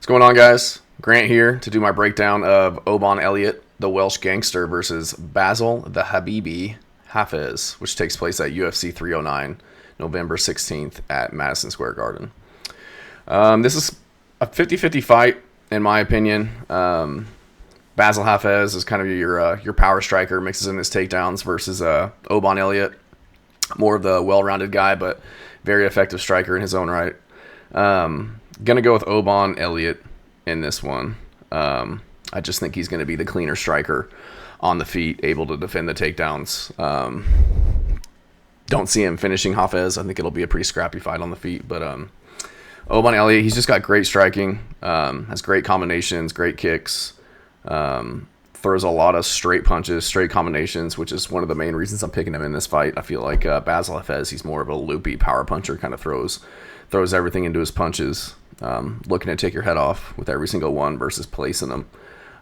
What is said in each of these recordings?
What's going on, guys? Grant here to do my breakdown of Oban Elliott, the Welsh gangster, versus Bassil, the Habibi Hafez, which takes place at UFC 309, November 16th at Madison Square Garden. This is a 50-50 fight, in my opinion. Bassil Hafez is kind of your power striker, mixes in his takedowns, versus Oban Elliott, more of the well-rounded guy, but very effective striker in his own right. Gonna go with Oban Elliott in this one. I just think he's gonna be the cleaner striker on the feet, able to defend the takedowns. Don't see him finishing Hafez. I think it'll be a pretty scrappy fight on the feet. But Oban Elliott, he's just got great striking, has great combinations, great kicks, throws a lot of straight punches, straight combinations, which is one of the main reasons I'm picking him in this fight. I feel like Bassil Hafez, he's more of a loopy power puncher, kind of throws everything into his punches, looking to take your head off with every single one versus placing them.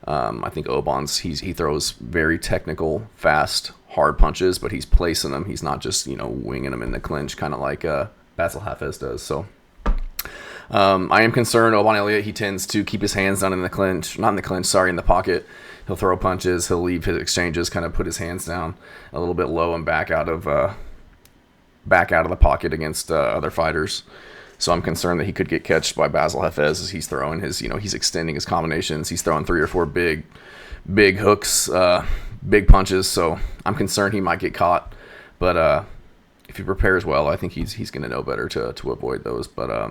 I think Oban's, he throws very technical, fast, hard punches, but he's placing them. He's not just, winging them in the clinch, kind of like Bassil Hafez does. So I am concerned. Oban Elliott, he tends to keep his hands down in the clinch, not in the clinch, sorry, in the pocket. He'll throw punches. He'll leave his exchanges, kind of put his hands down a little bit low and back out of the pocket against other fighters. So I'm concerned that he could get catched by Bassil Hafez as he's throwing his, he's extending his combinations. He's throwing 3 or 4 big hooks, big punches. So I'm concerned he might get caught. But if he prepares well, I think he's going to know better to avoid those. But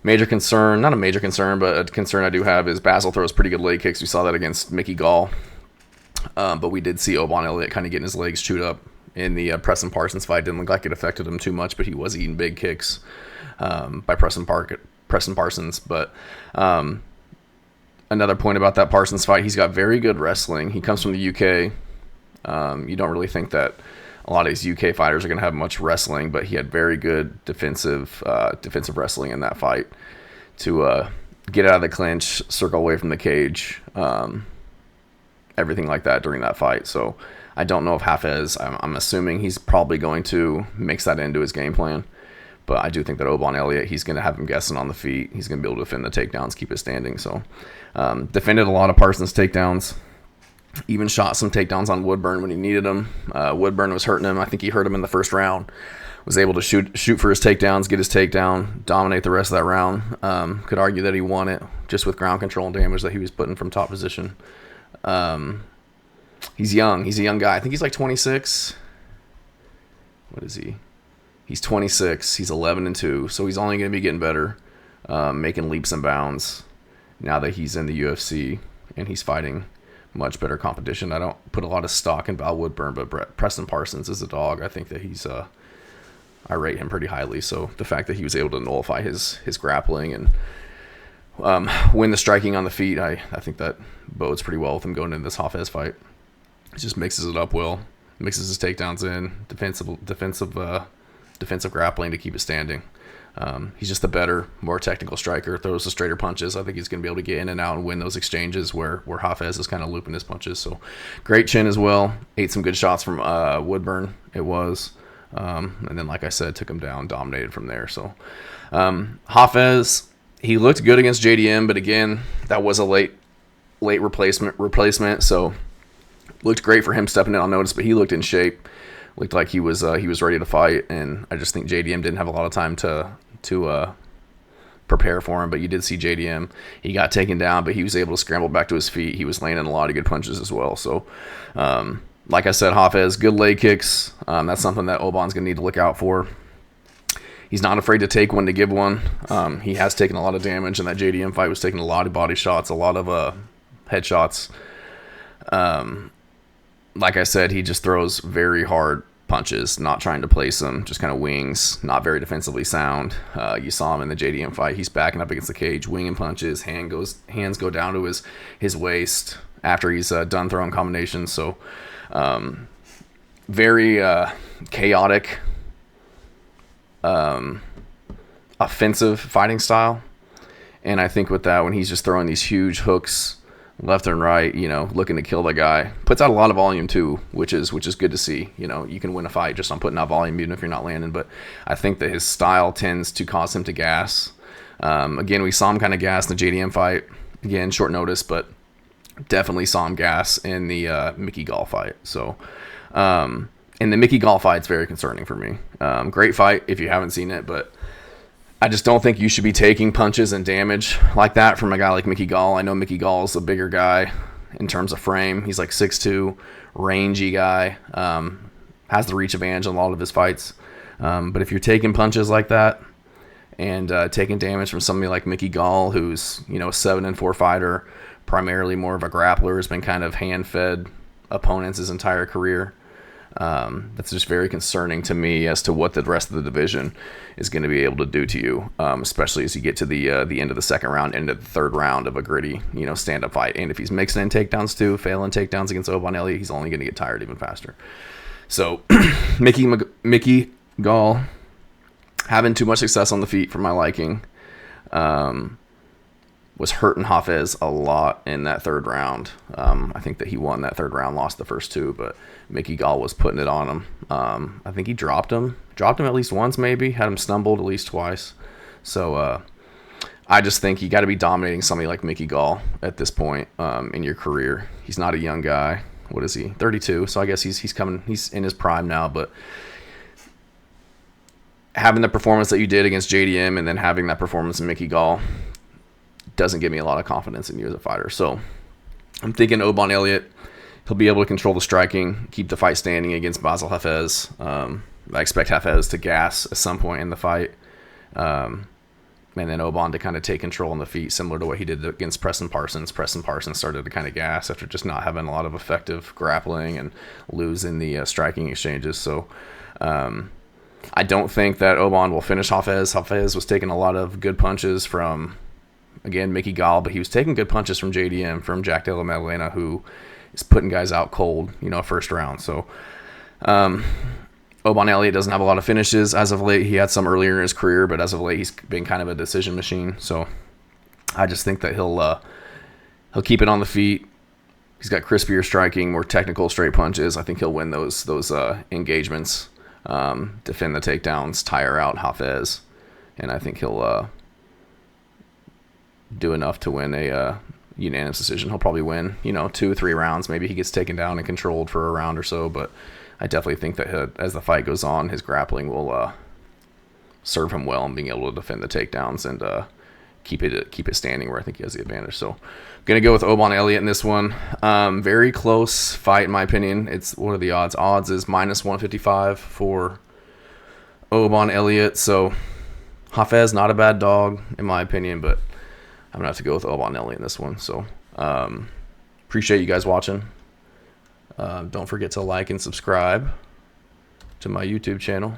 major concern, not a major concern, but a concern I do have is Bassil throws pretty good leg kicks. We saw that against Mickey Gall. But we did see Oban Elliott kind of getting his legs chewed up in the Preston Parsons fight. Didn't look like it affected him too much, but he was eating big kicks by Preston Parsons. But another point about that Parsons fight, he's got very good wrestling. He comes from the UK. You don't really think that a lot of these UK fighters are going to have much wrestling, but he had very good defensive wrestling in that fight to get out of the clinch, circle away from the cage, everything like that during that fight. So I don't know if Hafez, I'm assuming he's probably going to mix that into his game plan. But I do think that Oban Elliott, he's going to have him guessing on the feet. He's going to be able to defend the takedowns, keep it standing. So defended a lot of Parsons' takedowns. Even shot some takedowns on Woodburn when he needed them. Woodburn was hurting him. I think he hurt him in the first round. Was able to shoot for his takedowns, get his takedown, dominate the rest of that round. Could argue that he won it just with ground control and damage that he was putting from top position. He's young. He's a young guy. I think he's like 26. What is he? He's 26. He's 11-2. So he's only going to be getting better, making leaps and bounds now that he's in the UFC and he's fighting much better competition. I don't put a lot of stock in Val Woodburn, but Preston Parsons is a dog. I think that he's I rate him pretty highly. So the fact that he was able to nullify his grappling and win the striking on the feet, I think that bodes pretty well with him going into this Hafez fight. He just mixes it up well, mixes his takedowns in, defensive grappling to keep it standing. He's just the better, more technical striker, throws the straighter punches. I think he's going to be able to get in and out and win those exchanges where Hafez is kind of looping his punches. So great chin as well. Ate some good shots from Woodburn, it was. And then, like I said, took him down, dominated from there. So Hafez, he looked good against JDM, but again, that was a late replacement. So looked great for him stepping in on notice, but he looked in shape. Looked like he was ready to fight, and I just think JDM didn't have a lot of time to prepare for him. But you did see JDM. He got taken down, but he was able to scramble back to his feet. He was landing a lot of good punches as well. So, like I said, Hafez, good leg kicks. That's something that Oban's going to need to look out for. He's not afraid to take one to give one. He has taken a lot of damage, and that JDM fight was taking a lot of body shots, a lot of headshots. Like I said, he just throws very hard punches, not trying to place them, just kind of wings, not very defensively sound. You saw him in the JDM fight. He's backing up against the cage, winging punches, hands go down to his waist after he's done throwing combinations. So very chaotic, offensive fighting style. And I think with that, when he's just throwing these huge hooks left and right, looking to kill the guy, puts out a lot of volume too, which is good to see. You can win a fight just on putting out volume, even if you're not landing. But I think that his style tends to cause him to gas. Again, we saw him kind of gas in the JDM fight. Again, short notice, but definitely saw him gas in the Mickey Gall fight. So, and the Mickey Gall fight's very concerning for me. Great fight if you haven't seen it, but I just don't think you should be taking punches and damage like that from a guy like Mickey Gall. I know Mickey Gall's a bigger guy in terms of frame. He's like 6'2", rangy guy, has the reach advantage in a lot of his fights. But if you're taking punches like that and taking damage from somebody like Mickey Gall, who's, you know, a 7-4 fighter, primarily more of a grappler, has been kind of hand-fed opponents his entire career, that's just very concerning to me as to what the rest of the division is going to be able to do to you, especially as you get to the end of the second round, end of the third round of a gritty, you know, stand-up fight. And if he's mixing in takedowns too, failing takedowns against Oban Elliott, he's only going to get tired even faster. So Mickey Gall having too much success on the feet for my liking, was hurting Hafez a lot in that third round. I think that he won that third round, lost the first two, but Mickey Gall was putting it on him. I think he dropped him at least once, maybe had him stumbled at least twice. So I just think you got to be dominating somebody like Mickey Gall at this point in your career. He's not a young guy. What is he? 32. So I guess he's in his prime now, but having the performance that you did against JDM and then having that performance in Mickey Gall doesn't give me a lot of confidence in you as a fighter. So I'm thinking Oban Elliott, he'll be able to control the striking, keep the fight standing against Bassil Hafez. I expect Hafez to gas at some point in the fight. And then Oban to kind of take control on the feet, similar to what he did against Preston Parsons. Preston Parsons started to kind of gas after just not having a lot of effective grappling and losing the striking exchanges. So I don't think that Oban will finish Hafez. Hafez was taking a lot of good punches from, again, Mickey Gall, but he was taking good punches from JDM, from Jack Della Maddalena, who is putting guys out cold, you know, first round. So Oban Elliott doesn't have a lot of finishes as of late. He had some earlier in his career, but as of late, he's been kind of a decision machine. So I just think that he'll keep it on the feet. He's got crispier striking, more technical straight punches. I think he'll win those engagements, defend the takedowns, tire out Hafez, and I think he'll do enough to win a unanimous decision. He'll probably win, 2-3 rounds. Maybe he gets taken down and controlled for a round or so, but I definitely think that as the fight goes on, his grappling will serve him well in being able to defend the takedowns and keep it standing, where I think he has the advantage. So I'm going to go with Oban Elliott in this one. Very close fight, in my opinion. What are the odds? Odds is -155 for Oban Elliott. So Hafez, not a bad dog, in my opinion, but I'm going to have to go with Oban Elliott in this one. So appreciate you guys watching. Don't forget to like and subscribe to my YouTube channel,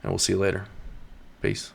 and we'll see you later. Peace.